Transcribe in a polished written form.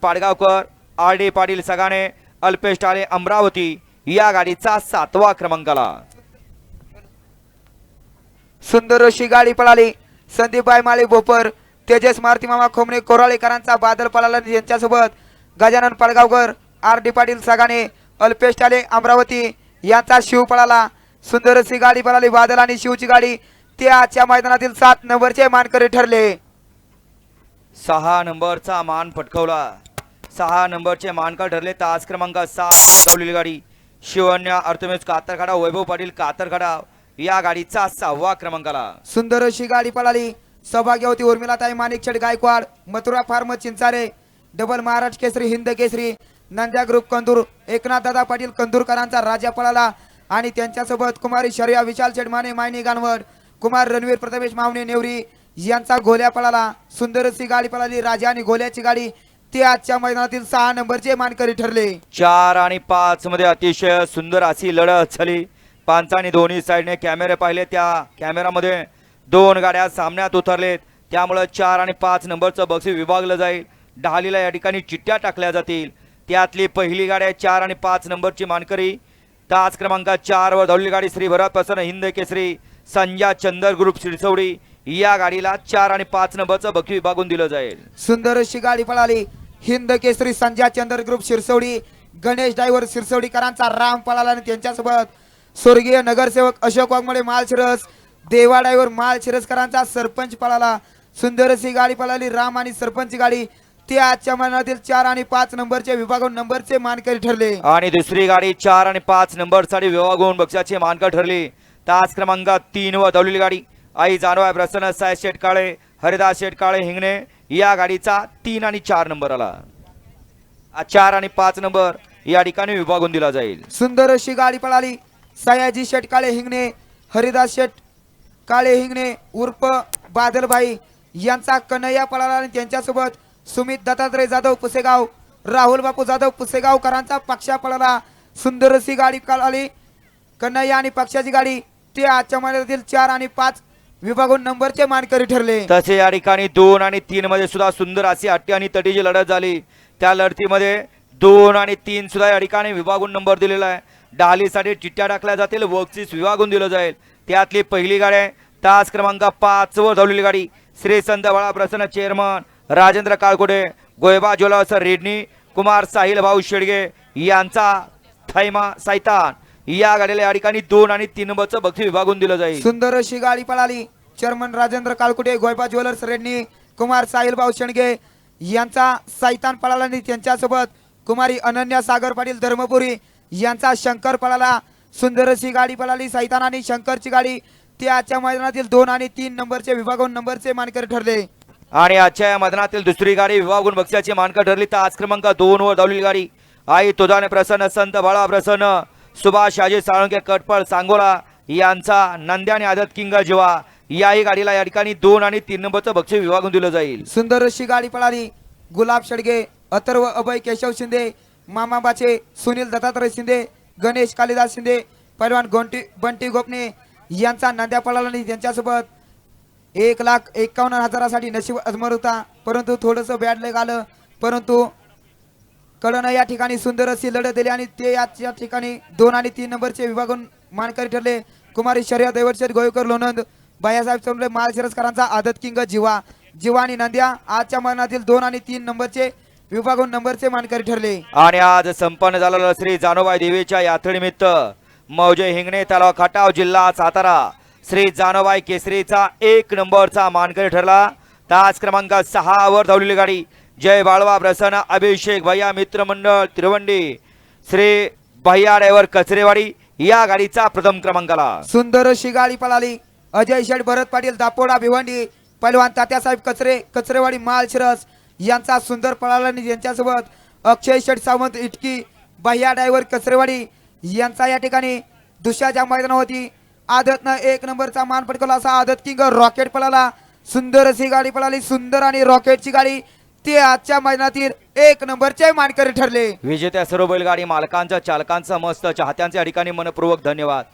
Padgaonkar RD. Patil सगाणे Alpesh टाळे अमरावती या गाडीचा 7वा क्रमांकाला। सुंदर अशी गाडी पळाली। संदीपबाई माळी बोपर तेजस मारुती मामा खोमणे कोराळेकरांचा बादल पळाला। यांच्यासोबत गजानन पाडगावकर आर.डी. पाटील सगाणे अल्पेश टाळे अमरावती यांचा शिव पळाला। सुंदर अशी गाडी पळाली। बादल आणि शिवची गाडी ते आजच्या मैदानातील 7 नंबरचे मानकरी ठरले। 6 नंबरचा मान पटकवला। 6 नंबरचे मानकर ठरले। तास क्रमांक 7 धावलेली गाडी शिवन्या अर्थमेश कातरखाडा वैभव पाटील कातरखाडा या गाडीचा 6वा क्रमांकाला। सुंदर अशी गाडी पळाली। सौभाग्यवती उर्मिलाताई माणिकशेठ Gaikwad Mathura form चिंचारे double Maharashtra Kesari Hind Kesari Nandya group कंदूर Eknath Dada Patil कंदूरकरांचा राजा पळाला आणि त्यांच्यासोबत कुमारी शर्या विशाल शेठ माने मायनी गानवड कुमार रणवीर प्रथमेश मावणे नेवरी यांचा गोल्या पळाला। सुंदर अशी गाडी पळाली। राजा आणि गोल्याची गाडी ते आजच्या मैदानातील 6 नंबरचे मानकरी ठरले। 4 आणि 5 मध्ये अतिशय सुंदर अशी लढत झाली। पंचांनी दोन्ही साइडने कॅमेरे पाहिले। त्या कॅमेरामध्ये 2 गाड्या सामन्यात उतरलेत। त्यामुळे 4 आणि 5 नंबरचं बक्षीस विभागलं जाईल। ढालीला या ठिकाणी चिठ्ठ्या टाकल्या जातील। त्यातली पहिली गाडी आहे 4 आणि 5 नंबरची मानकरी तास क्रमांक 4 वर धावलेली गाडी श्री भरत प्रसन्न हिंद केसरी संजय चंदर ग्रुप शिरसवडी या गाडीला 4 आणि 5 नंबरचं बक्षीस विभागून दिलं जाईल। सुंदर अशी गाडी पळाली। हिंद केसरी संजय चंदर ग्रुप शिरसवडी गणेश ड्रायव्हर शिरसवडीकरांचा राम पळाला आणि त्यांच्यासोबत स्वर्गीय नगरसेवक अशोक वाघमोडे माळशिरस देवा ड्रायव्हर माळशिरसकरांचा सरपंच पळाला। सुंदर अशी गाडी पळाली। राम आणि सरपंच गाडी ते आजच्या मैदानातील 4 आणि 5 नंबरचे विभागून नंबरचे मानकरी ठरले। आणि दुसरी गाडी 4 आणि 5 नंबरसाठी विभागून बक्षाचे मानकर ठरली। तास क्रमांक 3 वर धावलेली गाडी आई जानवाय प्रसन्न साय शेठ काळे हरिदास शेठ काळे हिंगणे या गाडीचा 3 आणि 4 नंबर आला। 4 आणि 5 नंबर या ठिकाणी विभागून दिला जाईल। सुंदर अशी गाडी पळाली। सयाजी शेठ काळे हिंगणे हरिदास शेठ काळे हिंगणे उर्फ बादलबाई यांचा कन्हैया पळाला आणि त्यांच्यासोबत सुमित दत्तात्रय जाधव पुसेगाव राहुल बापू जाधव पुसेगावकरांचा पक्षा पळाला। सुंदर अशी गाडी पळाली। कन्हैया आणि पक्षाची गाडी ते आजच्या मैदानातील 4 आणि 5 विभागून नंबरचे मानकरी ठरले। तसे या ठिकाणी 2 आणि 3 मध्ये सुद्धा सुंदर अशी अट्टी आणि तटीची लढत झाली। त्या लढतीमध्ये 2 आणि 3 सुद्धा या ठिकाणी विभागून नंबर दिलेला आहे। डालीसाठी चिठ्ठ्या टाकल्या जातील बक्षीस विभागून दिलं जाईल। त्यातली पहिली गाडी आहे तास क्रमांक 5 वर धावलेली गाडी श्री संत बाळा प्रसन्न चेअरमन राजेंद्र काळकोटे गोयबा ज्वेलर्स रेडणी कुमार साहिल भाऊ शेडगे यांचा थैमा सैतान या गाडीला या ठिकाणी 2 आणि 3 नंबरचं बक्षीस विभागून दिलं जाईल। सुंदर अशी गाडी पळाली। चेअरमन राजेंद्र काळकुटे गोयबा ज्वेलर्स रेडणी कुमार साहिल भाऊ शेडगे यांचा सैतान पळाला आणि त्यांच्यासोबत कुमारी अनन्या सागर पाटील धर्मपुरी यांचा शंकर पळाला। सुंदर अशी गाडी पळाली। सैतान आणि शंकरची गाडी ते आजच्या मैदानातील 2 आणि 3 नंबरचे विभागून नंबरचे मानकरी ठरले। आणि आजच्या मैदानातील दुसरी गाडी विभागून बक्षाची मानकर ठरली। तास क्रमांक 2 वर धावलेली गाडी आई तुझाने प्रसन्न संत बाळा प्रसन्न सुभाष शाजी साळुंके कटपळ सांगोला यांचा नंद्या आणि आदत किंग जीवा याही गाडीला या ठिकाणी 2 आणि 3 नंबरचं बक्षीस विभागून दिलं जाईल। सुंदर अशी गाडी पळाली। गुलाब शेडगे अथर्व अभय केशव शिंदे मामाबाचे सुनील दत्तात्रय शिंदे गणेश कालिदास शिंदे पैलवान बंटी गोपने यांचा नंद्या पळाला आणि त्यांच्यासोबत 1,51,000साठी नशीब अजमर होता परंतु थोडंसं बॅड लेग आलं परंतु कडनं या ठिकाणी सुंदर अशी लढत दिली आणि ते या ठिकाणी 2 आणि 3 नंबरचे विभागून मानकरी ठरले। कुमारी शर्या दैवतशेठ गोयकर लोणंद बायासाहेब चौंडले माळशिरसकरांचा आदत किंग जीवा जीवा आणि नंद्या आजच्या मैदानातील 2 आणि 3 नंबरचे विभागून नंबरचे मानकरी ठरले। आणि आज संपन्न झालेलं श्री जानोबाई देवीच्या यात्रेनिमित्त मौजे हिंगणे तालुका खटाव जिल्हा सातारा श्री जानोबाई केसरीचा 1 नंबरचा मानकरी ठरला। तास क्रमांक 6 वर धावलेली गाडी जय बाळवा प्रसन्न अभिषेक भैया मित्रमंडळ तिरुवंडी श्री भैया ड्रायव्हर कचरेवाडी या गाडीचा प्रथम क्रमांकाला। सुंदर अशी गाडी पळाली। अजय शेठ भरत पाटील दापोडा भिवंडी पैलवान तात्यासाहेब कचरेवाडी माळशिरस यांचा सुंदर पळाला आणि यांच्यासोबत अक्षय शेठ सावंत इटकी भैया ड्रायव्हर कचरेवाडी यांचा या ठिकाणी दुसऱ्या मैदानावरती आदतनं 1 नंबरचा मान पटकवला असा आदत किंग रॉकेट पळाला। सुंदर अशी गाडी पळाली। सुंदर आणि रॉकेटची गाडी ते आजच्या मैदानातील 1 नंबरचे मानकरी ठरले। विजेत्या सर्व बैलगाडी मालकांच्या चालकांचं मस्त चाहत्यांच्या ठिकाणी मनपूर्वक धन्यवाद।